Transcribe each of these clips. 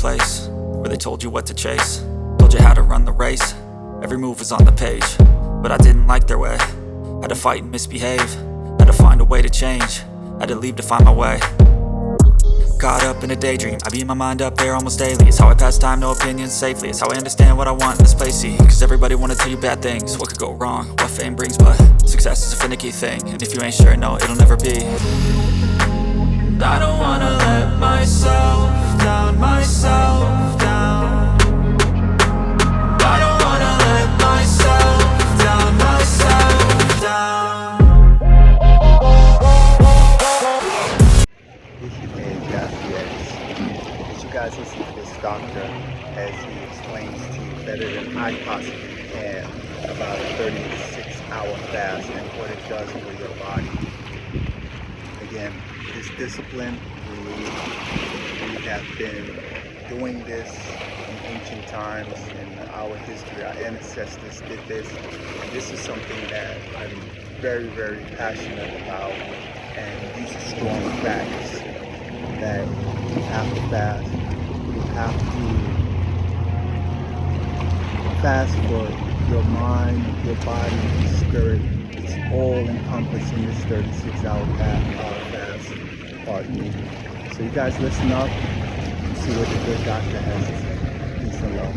place where they told you what to chase, told you how to run the race. Every move was on the page, but I didn't like their way. Had to fight and misbehave, had to find a way to change, had to leave to find my way. Caught up in a daydream, I beat my mind up there almost daily. It's how I pass time, no opinions safely. It's how I understand what I want in this place, see. Cause everybody wanna tell you bad things, what could go wrong, what fame brings. But success is a finicky thing, and if you ain't sure, no, it'll never be. I don't wanna let myself down, myself down. I don't wanna let myself down, myself down. This is man Gyasi X. As you guys listen to this doctor as he explains to you better than I possibly can about a 36-hour fast and what it does for your body. Again, this discipline, we have been doing this in ancient times, in our history. Our ancestors did this, and this is something that I'm very, very passionate about. And these are strong facts that you have to fast. You have to fast for your mind, your body, your spirit. It's all encompassing this 36-hour fast part. So you guys listen up and see what the good doctor has to say. Peace and love.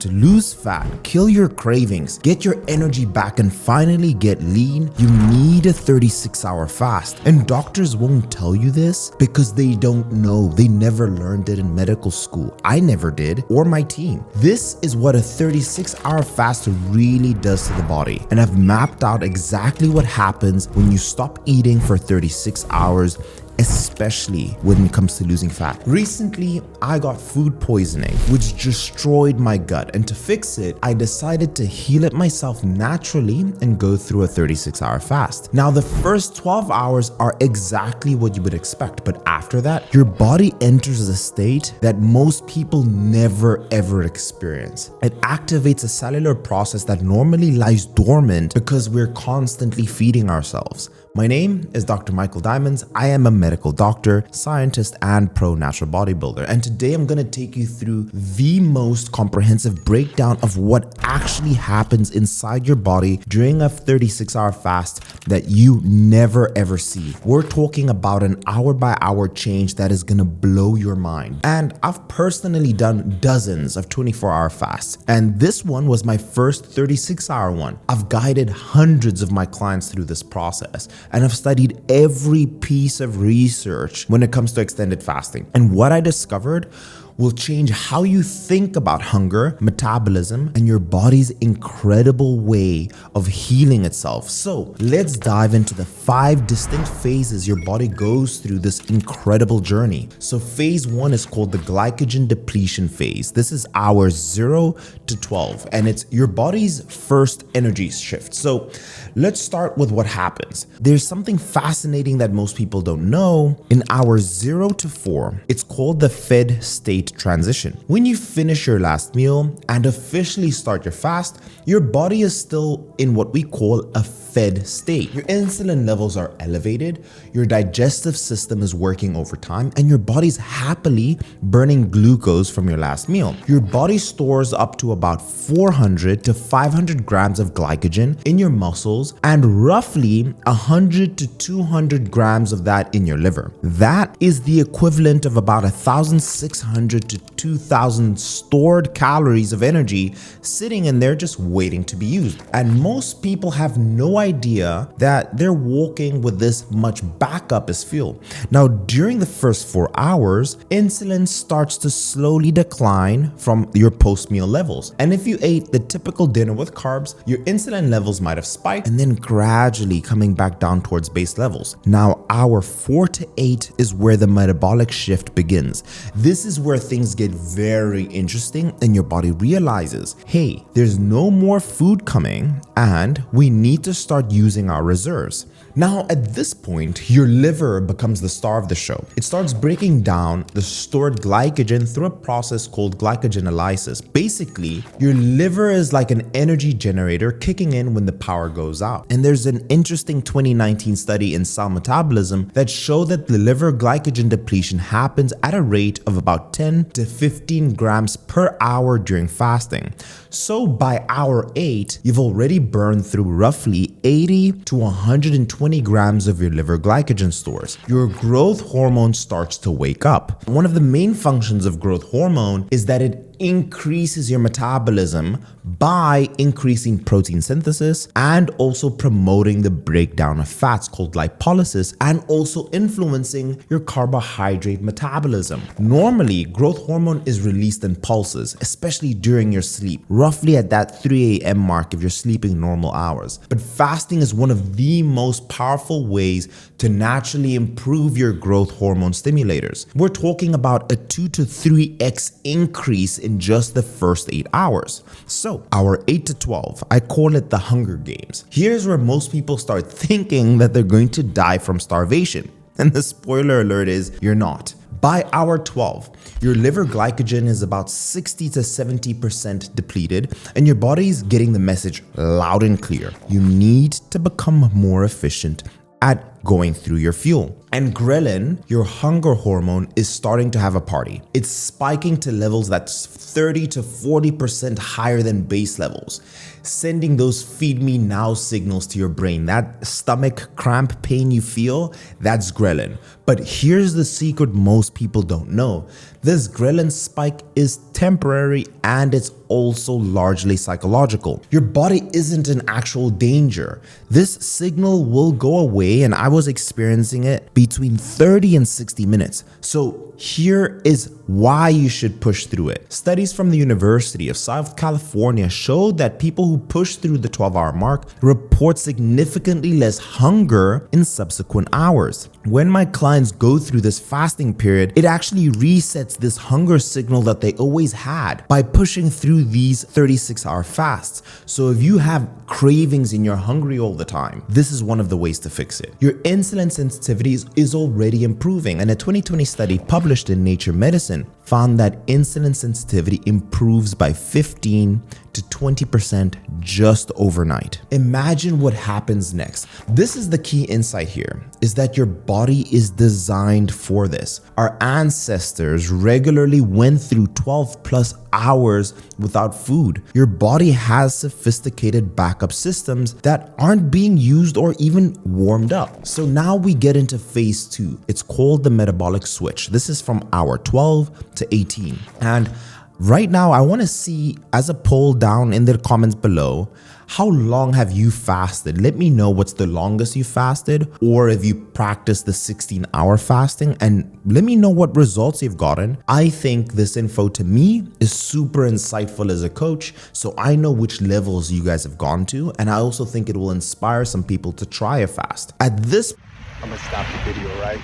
To lose fat, kill your cravings, get your energy back, and finally get lean, you need a 36-hour fast. And doctors won't tell you this because they don't know. They never learned it in medical school. I never did, or my team. This is what a 36-hour fast really does to the body. And I've mapped out exactly what happens when you stop eating for 36 hours, especially when it comes to losing fat. Recently, I got food poisoning, which destroyed my gut, and to fix it, I decided to heal it myself naturally and go through a 36-hour fast. Now, the first 12 hours are exactly what you would expect, but after that, your body enters a state that most people never ever experience. It activates a cellular process that normally lies dormant because we're constantly feeding ourselves. My name is Dr. Michael Diamonds. I am a medical doctor, scientist, and pro natural bodybuilder. And today I'm going to take you through the most comprehensive breakdown of what actually happens inside your body during a 36-hour fast that you never ever see. We're talking about an hour-by-hour change that is going to blow your mind. And I've personally done dozens of 24-hour fasts, and this one was my first 36-hour one. I've guided hundreds of my clients through this process, and I've studied every piece of research when it comes to extended fasting. And what I discovered will change how you think about hunger, metabolism, and your body's incredible way of healing itself. So let's dive into the 5 distinct phases your body goes through this incredible journey. So phase 1 is called the glycogen depletion phase. This is hours 0 to 12, and it's your body's first energy shift. So let's start with what happens. There's something fascinating that most people don't know. In hours 0 to 4, it's called the fed state transition. When you finish your last meal and officially start your fast, your body is still in what we call a fed state. Your insulin levels are elevated, your digestive system is working overtime, and your body's happily burning glucose from your last meal. Your body stores up to about 400 to 500 grams of glycogen in your muscles and roughly 100 to 200 grams of that in your liver. That is the equivalent of about 1,600 to 2,000 stored calories of energy sitting in there just waiting to be used. And most people have no idea that they're walking with this much backup as fuel. Now, during the first 4 hours, insulin starts to slowly decline from your post-meal levels. And if you ate the typical dinner with carbs, your insulin levels might have spiked and then gradually coming back down towards base levels. Now, hour 4 to 8 is where the metabolic shift begins. This is where things get very interesting and your body realizes, hey, there's no more food coming and we need to start using our reserves. Now, at this point, your liver becomes the star of the show. It starts breaking down the stored glycogen through a process called glycogenolysis. Basically, your liver is like an energy generator kicking in when the power goes out. And there's an interesting 2019 study in Cell Metabolism that showed that the liver glycogen depletion happens at a rate of about 10 to 15 grams per hour during fasting. So by hour 8, you've already burned through roughly 80 to 120 grams of your liver glycogen stores. Your growth hormone starts to wake up. One of the main functions of growth hormone is that it increases your metabolism by increasing protein synthesis and also promoting the breakdown of fats called lipolysis, and also influencing your carbohydrate metabolism. Normally, growth hormone is released in pulses, especially during your sleep, roughly at that 3 a.m. mark if you're sleeping normal hours. But fasting is one of the most powerful ways to naturally improve your growth hormone stimulators. We're talking about a 2 to 3x increase in just the first 8 hours. So hour 8 to 12, I call it the Hunger Games. Here's where most people start thinking that they're going to die from starvation. And the spoiler alert is you're not. By hour 12, your liver glycogen is about 60 to 70% depleted, and your body's getting the message loud and clear. You need to become more efficient at going through your fuel. And ghrelin, your hunger hormone, is starting to have a party. It's spiking to levels that's 30 to 40% higher than base levels, sending those feed me now signals to your brain. That stomach cramp pain you feel, that's ghrelin. But here's the secret most people don't know. This ghrelin spike is temporary and it's also largely psychological. Your body isn't in actual danger. This signal will go away, and I was experiencing it between 30 and 60 minutes. So here is why you should push through it. Studies from the University of South California showed that people who push through the 12-hour mark report significantly less hunger in subsequent hours. When my clients go through this fasting period, it actually resets this hunger signal that they always had by pushing through these 36-hour fasts. So if you have cravings and you're hungry all the time, this is one of the ways to fix it. Your insulin sensitivity is already improving, and a 2020 study published in Nature Medicine found that insulin sensitivity improves by 15 to 20% just overnight. Imagine what happens next. This is the key insight here, is that your body is designed for this. Our ancestors regularly went through 12 plus hours without food. Your body has sophisticated backup systems that aren't being used or even warmed up. So now we get into phase 2. It's called the metabolic switch. This is from hour 12 to 18. And right now, I want to see, as a poll down in the comments below, how long have you fasted? Let me know what's the longest you fasted, or if you practice the 16-hour fasting, and let me know what results you've gotten. I think this info to me is super insightful as a coach, so I know which levels you guys have gone to, and I also think it will inspire some people to try a fast. At this, I'm gonna stop the video, right?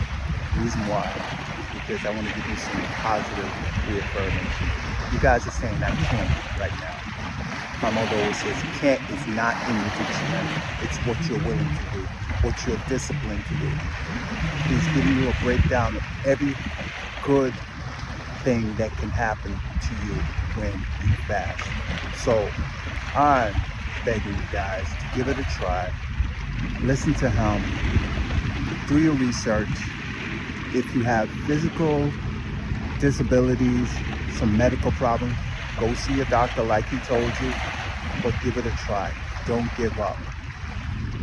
The reason why is because I want to give you some positive reaffirmation. You guys are saying that can't right now. My mother always says can't is not in the dictionary. It's what you're willing to do, what you're disciplined to do. He's giving you a breakdown of every good thing that can happen to you when you fast. So I'm begging you guys to give it a try. Listen to him. Do your research. If you have physical disabilities, some medical problems, go see a doctor like he told you, but give it a try. Don't give up.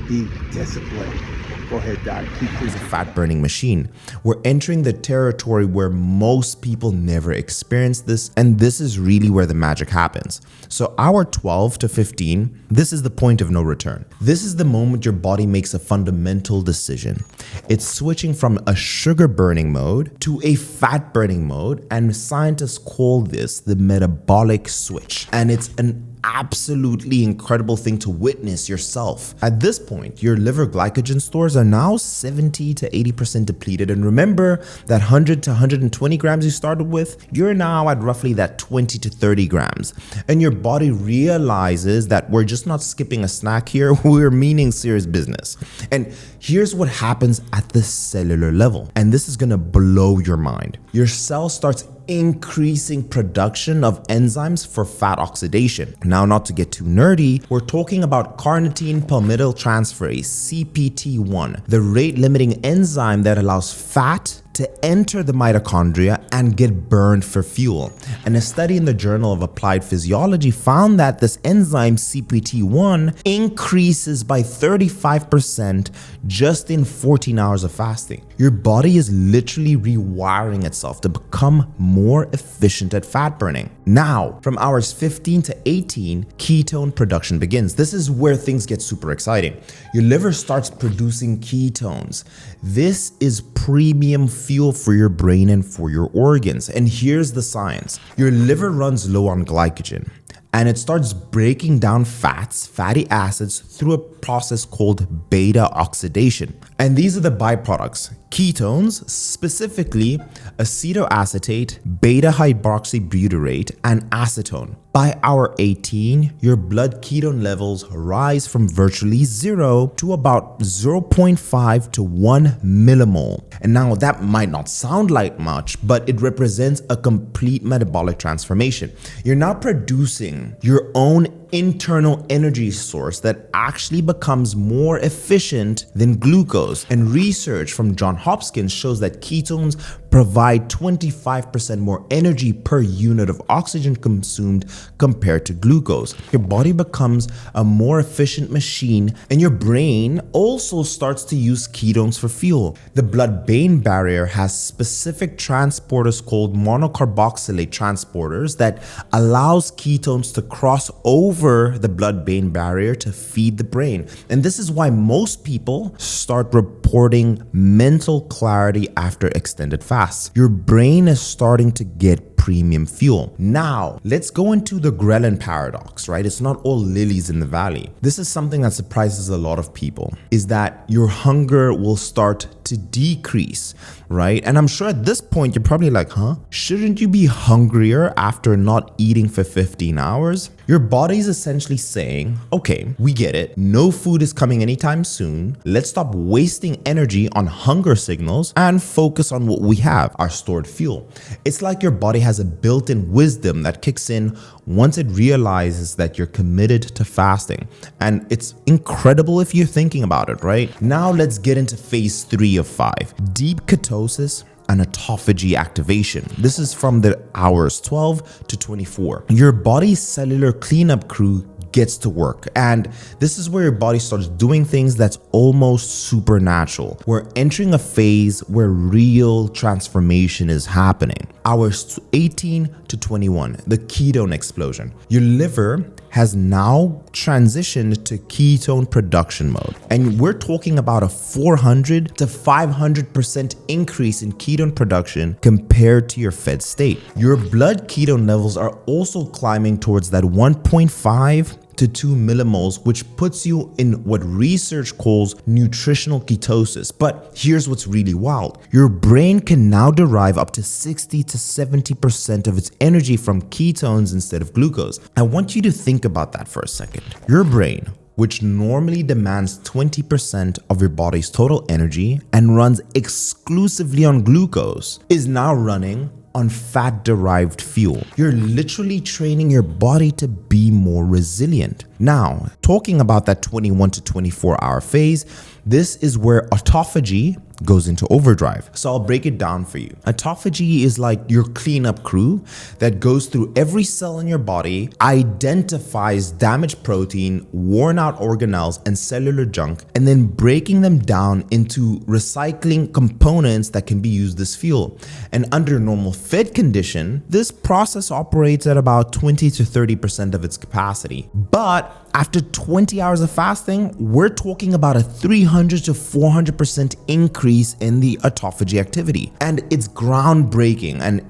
Be disciplined. Go ahead, Doc. Keep is a fat burning machine. We're entering the territory where most people never experience this, and this is really where the magic happens. So hour 12 to 15, this is the point of no return. This is the moment your body makes a fundamental decision. It's switching from a sugar burning mode to a fat burning mode, and scientists call this the metabolic switch. And it's an absolutely incredible thing to witness yourself. At this point, your liver glycogen stores are now 70 to 80% depleted. And remember that 100 to 120 grams you started with, you're now at roughly that 20 to 30 grams. And your body realizes that we're just not skipping a snack here, we're meaning serious business. And here's what happens at the cellular level. And this is gonna blow your mind. Your cell starts increasing production of enzymes for fat oxidation. Now, not to get too nerdy, we're talking about carnitine palmitoyltransferase, CPT1, the rate-limiting enzyme that allows fat to enter the mitochondria and get burned for fuel. And a study in the Journal of Applied Physiology found that this enzyme CPT1 increases by 35% just in 14 hours of fasting. Your body is literally rewiring itself to become more efficient at fat burning. Now, from hours 15 to 18, ketone production begins. This is where things get super exciting. Your liver starts producing ketones. This is premium fuel for your brain and for your organs. And here's the science. Your liver runs low on glycogen and it starts breaking down fats, fatty acids through a process called beta oxidation. And these are the byproducts. Ketones, specifically acetoacetate, beta hydroxybutyrate, and acetone. By hour 18, your blood ketone levels rise from virtually 0 to about 0.5 to 1 millimole. And now that might not sound like much, but it represents a complete metabolic transformation. You're now producing your own internal energy source that actually becomes more efficient than glucose. And research from Johns Hopkins shows that ketones provide 25% more energy per unit of oxygen consumed compared to glucose. Your body becomes a more efficient machine, and your brain also starts to use ketones for fuel. The blood-brain barrier has specific transporters called monocarboxylate transporters that allows ketones to cross over the blood-brain barrier to feed the brain. And this is why most people start reporting mental clarity after extended fasts. Your brain is starting to get premium fuel. Now, let's go into the ghrelin paradox, right? It's not all lilies in the valley. This is something that surprises a lot of people, is that your hunger will start to decrease, right? And I'm sure at this point, you're probably like, shouldn't you be hungrier after not eating for 15 hours? Your body's essentially saying, okay, we get it. No food is coming anytime soon. Let's stop wasting energy on hunger signals and focus on what we have, our stored fuel. It's like your body has a built-in wisdom that kicks in once it realizes that you're committed to fasting. And it's incredible if you're thinking about it, right? Now let's get into phase 3 of 5, deep ketosis and autophagy activation. This is from the hours 12 to 24. Your body's cellular cleanup crew gets to work, and this is where your body starts doing things that's almost supernatural. We're entering a phase where real transformation is happening. Hours 18 to 21, the ketone explosion. Your liver has now transitioned to ketone production mode, and we're talking about a 400 to 500% increase in ketone production compared to your fed state. Your blood ketone levels are also climbing towards that 1.5 to 2 millimoles, which puts you in what research calls nutritional ketosis. But here's what's really wild. Your brain can now derive up to 60 to 70% of its energy from ketones instead of glucose. I want you to think about that for a second. Your brain, which normally demands 20% of your body's total energy and runs exclusively on glucose, is now running on fat-derived fuel. You're literally training your body to be more resilient. Now, talking about that 21 to 24 hour phase, this is where autophagy goes into overdrive. So I'll break it down for you. Autophagy is like your cleanup crew that goes through every cell in your body, identifies damaged protein, worn out organelles, and cellular junk, and then breaking them down into recycling components that can be used as fuel. And under normal fed condition, this process operates at about 20 to 30% of its capacity. But after 20 hours of fasting, we're talking about a 300 to 400% increase in the autophagy activity. And it's groundbreaking. And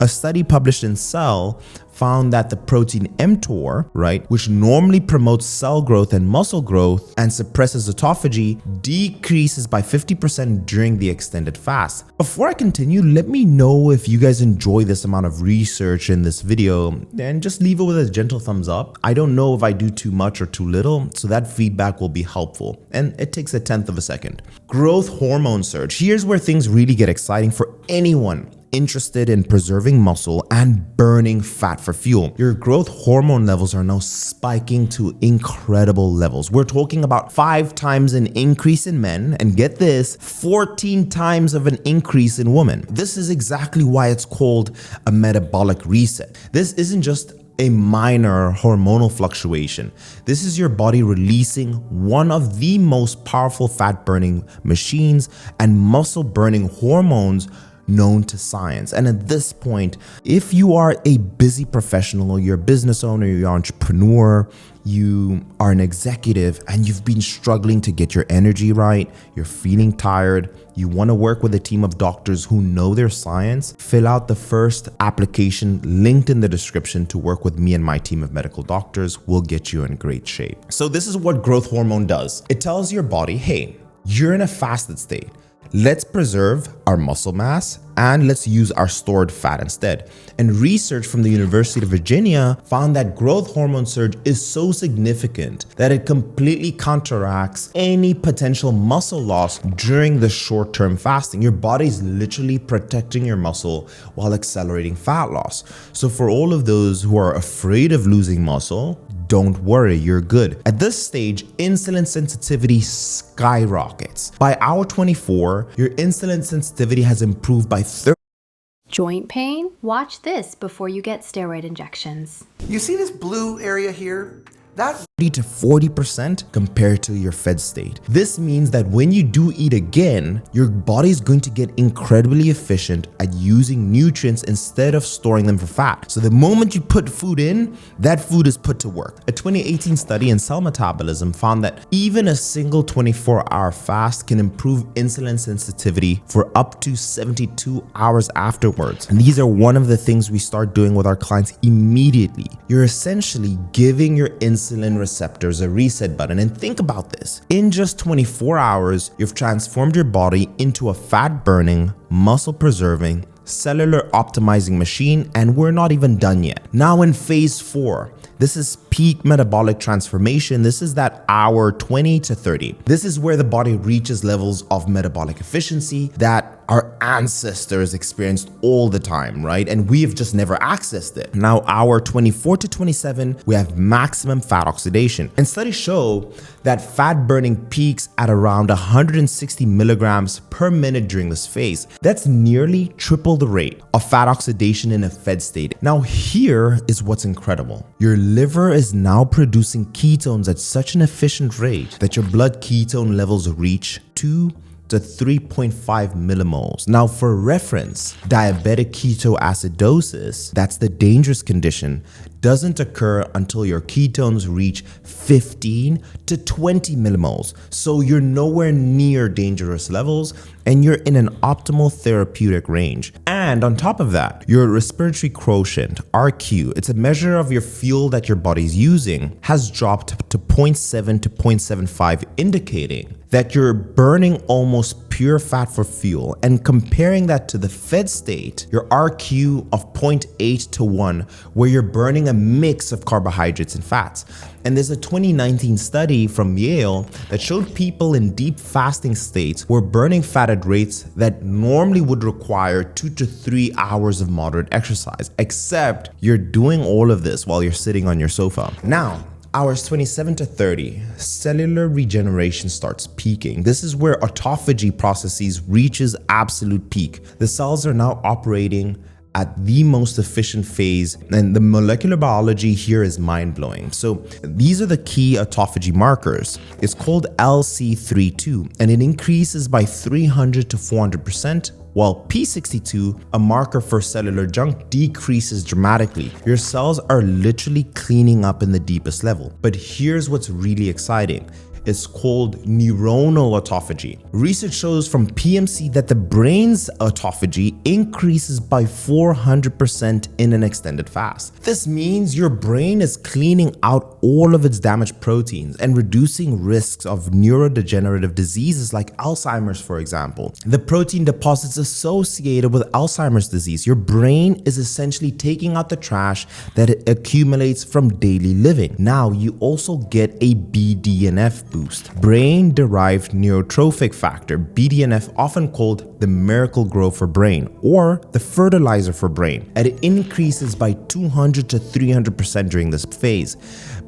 A study published in Cell found that the protein mTOR, right, which normally promotes cell growth and muscle growth and suppresses autophagy, decreases by 50% during the extended fast. Before I continue, let me know if you guys enjoy this amount of research in this video, and just leave it with a gentle thumbs up. I don't know if I do too much or too little, so that feedback will be helpful, and it takes 1/10 of a second. Growth hormone surge. Here's where things really get exciting for anyone interested in preserving muscle and burning fat for fuel. Your growth hormone levels are now spiking to incredible levels. We're talking about 5 times an increase in men, and get this, 14 times of an increase in women. This is exactly why it's called a metabolic reset. This isn't just a minor hormonal fluctuation. This is your body releasing one of the most powerful fat burning machines and muscle burning hormones known to science. And at this point, if you are a busy professional, you're a business owner, you're an entrepreneur, you are an executive, and you've been struggling to get your energy right, you're feeling tired, you want to work with a team of doctors who know their science, fill out the first application linked in the description to work with me and my team of medical doctors. We'll get you in great shape. So this is what growth hormone does. It tells your body, hey, you're in a fasted state. Let's preserve our muscle mass and let's use our stored fat instead. And research from the University of Virginia found that growth hormone surge is so significant that it completely counteracts any potential muscle loss during the short-term fasting. Your body's literally protecting your muscle while accelerating fat loss. So for all of those who are afraid of losing muscle, don't worry, you're good. At this stage, insulin sensitivity skyrockets. By hour 24, your insulin sensitivity has improved by 30. Joint pain? Watch this before you get steroid injections. You see this blue area here? That to 40% compared to your fed state. This means that when you do eat again, your body is going to get incredibly efficient at using nutrients instead of storing them for fat. So the moment you put food in, that food is put to work. A 2018 study in Cell Metabolism found that even a single 24-hour fast can improve insulin sensitivity for up to 72 hours afterwards. And these are one of the things we start doing with our clients immediately. You're essentially giving your insulin receptors a reset button. And think about this. In just 24 hours, you've transformed your body into a fat burning, muscle preserving, cellular optimizing machine, and we're not even done yet. Now in phase 4, this is peak metabolic transformation. This is that hour 20 to 30. This is where the body reaches levels of metabolic efficiency that our ancestors experienced all the time, right? And we've just never accessed it. Now, hour 24 to 27, we have maximum fat oxidation. And studies show that fat burning peaks at around 160 milligrams per minute during this phase. That's nearly triple the rate of fat oxidation in a fed state. Now, here is what's incredible. Your liver is now producing ketones at such an efficient rate that your blood ketone levels reach 2 to 3.5 millimoles. Now for reference, diabetic ketoacidosis, that's the dangerous condition, doesn't occur until your ketones reach 15 to 20 millimoles. So you're nowhere near dangerous levels and you're in an optimal therapeutic range. And on top of that, your respiratory quotient, RQ, it's a measure of your fuel that your body's using, has dropped to 0.7 to 0.75, indicating that you're burning almost pure fat for fuel. And comparing that to the fed state, your RQ of 0.8 to 1, where you're burning a mix of carbohydrates and fats. And there's a 2019 study from Yale that showed people in deep fasting states were burning fat at rates that normally would require 2 to 3 hours of moderate exercise, except you're doing all of this while you're sitting on your sofa. Now, hours 27 to 30, cellular regeneration starts peaking. This is where autophagy processes reaches absolute peak. The cells are now operating at the most efficient phase, and the molecular biology here is mind-blowing. So these are the key autophagy markers. It's called LC32, and it increases by 300 to 400%, while P62, a marker for cellular junk, decreases dramatically. Your cells are literally cleaning up in the deepest level. But here's what's really exciting. is called neuronal autophagy. Research shows from PMC that the brain's autophagy increases by 400% in an extended fast. This means your brain is cleaning out all of its damaged proteins and reducing risks of neurodegenerative diseases like Alzheimer's, for example. The protein deposits associated with Alzheimer's disease, your brain is essentially taking out the trash that it accumulates from daily living. Now, you also get a BDNF boost, brain-derived neurotrophic factor, BDNF, often called the miracle grow for brain or the fertilizer for brain, and it increases by 200 to 300% during this phase.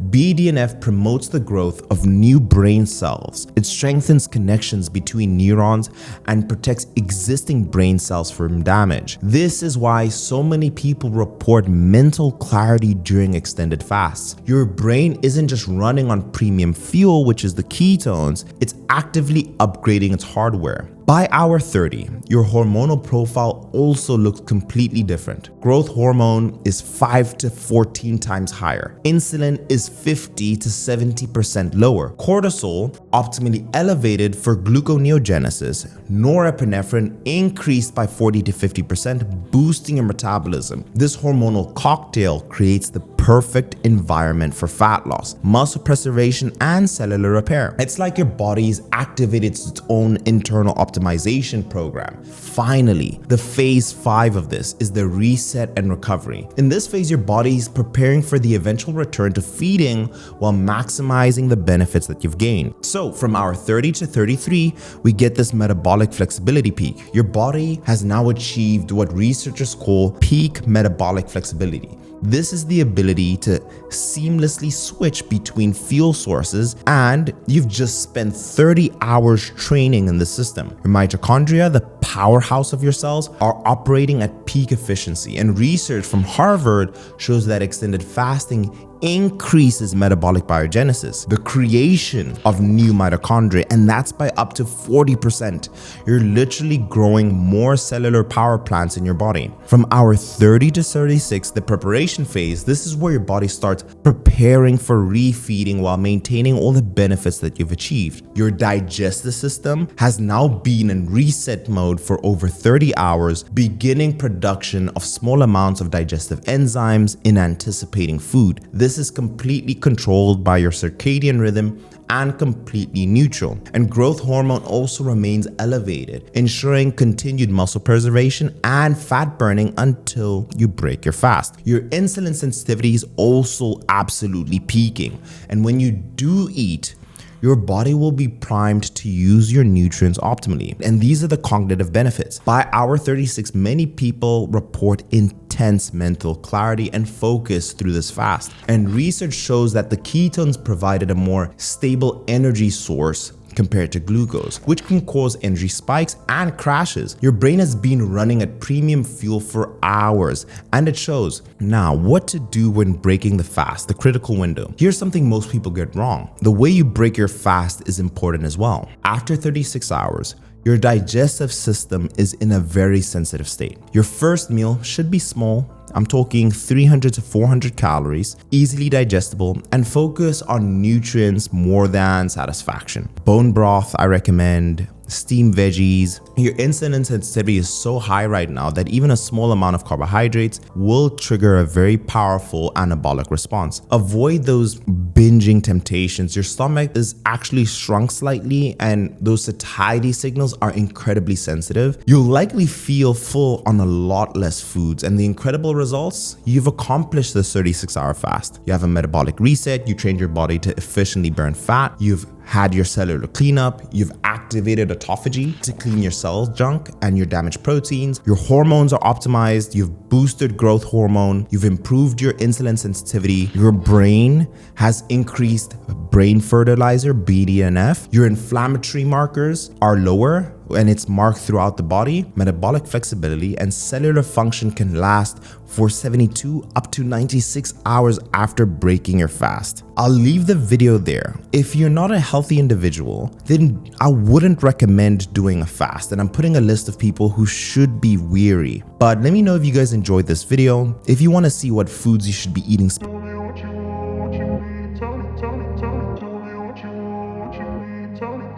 BDNF promotes the growth of new brain cells. It strengthens connections between neurons and protects existing brain cells from damage. This is why so many people report mental clarity during extended fasts. Your brain isn't just running on premium fuel, which is the ketones, it's actively upgrading its hardware. By hour 30, your hormonal profile also looks completely different. Growth hormone is 5 to 14 times higher. Insulin is 50 to 70% lower. Cortisol, optimally elevated for gluconeogenesis. Norepinephrine increased by 40 to 50%, boosting your metabolism. This hormonal cocktail creates the perfect environment for fat loss, muscle preservation, and cellular repair. It's like your body's activated its own internal optimization program. Finally, the phase 5 of this is the reset and recovery. In this phase, your body is preparing for the eventual return to feeding while maximizing the benefits that you've gained. So from hour 30 to 33, we get this metabolic flexibility peak. Your body has now achieved what researchers call peak metabolic flexibility. This is the ability to seamlessly switch between fuel sources, and you've just spent 30 hours training in the system. Your mitochondria, the powerhouse of your cells, are operating at peak efficiency, and research from Harvard shows that extended fasting increases metabolic biogenesis, the creation of new mitochondria, and that's by up to 40%. You're literally growing more cellular power plants in your body. From hour 30 to 36, the preparation phase, this is where your body starts preparing for refeeding while maintaining all the benefits that you've achieved. Your digestive system has now been in reset mode for over 30 hours, beginning production of small amounts of digestive enzymes in anticipating food. This is completely controlled by your circadian rhythm and completely neutral. And growth hormone also remains elevated, ensuring continued muscle preservation and fat burning until you break your fast. Your insulin sensitivity is also absolutely peaking. And when you do eat, your body will be primed to use your nutrients optimally. And these are the cognitive benefits. By hour 36, many people report intense mental clarity and focus through this fast. And research shows that the ketones provided a more stable energy source compared to glucose, which can cause energy spikes and crashes. Your brain has been running at premium fuel for hours, and it shows. Now, what to do when breaking the fast, the critical window. Here's something most people get wrong. The way you break your fast is important as well. After 36 hours, your digestive system is in a very sensitive state. Your first meal should be small. I'm talking 300 to 400 calories, easily digestible, and focus on nutrients more than satisfaction. Bone broth, I recommend. Steamed veggies. Your insulin sensitivity is so high right now that even a small amount of carbohydrates will trigger a very powerful anabolic response. Avoid those binging temptations. Your stomach is actually shrunk slightly, and those satiety signals are incredibly sensitive. You'll likely feel full on a lot less foods, and the incredible results, you've accomplished this 36-hour fast. You have a metabolic reset, you trained your body to efficiently burn fat, you've had your cellular cleanup, you've activated autophagy to clean your cell junk and your damaged proteins, your hormones are optimized, you've boosted growth hormone, you've improved your insulin sensitivity, your brain has increased brain fertilizer, BDNF, your inflammatory markers are lower, and it's marked throughout the body. Metabolic flexibility and cellular function can last for 72 up to 96 hours after breaking your fast. I'll leave the video there. If you're not a healthy individual, then I wouldn't recommend doing a fast, and I'm putting a list of people who should be weary. But let me know if you guys enjoyed this video. If you want to see what foods you should be eating.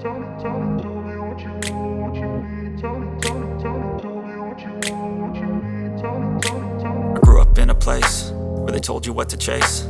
I grew up in a place where they told you what to chase,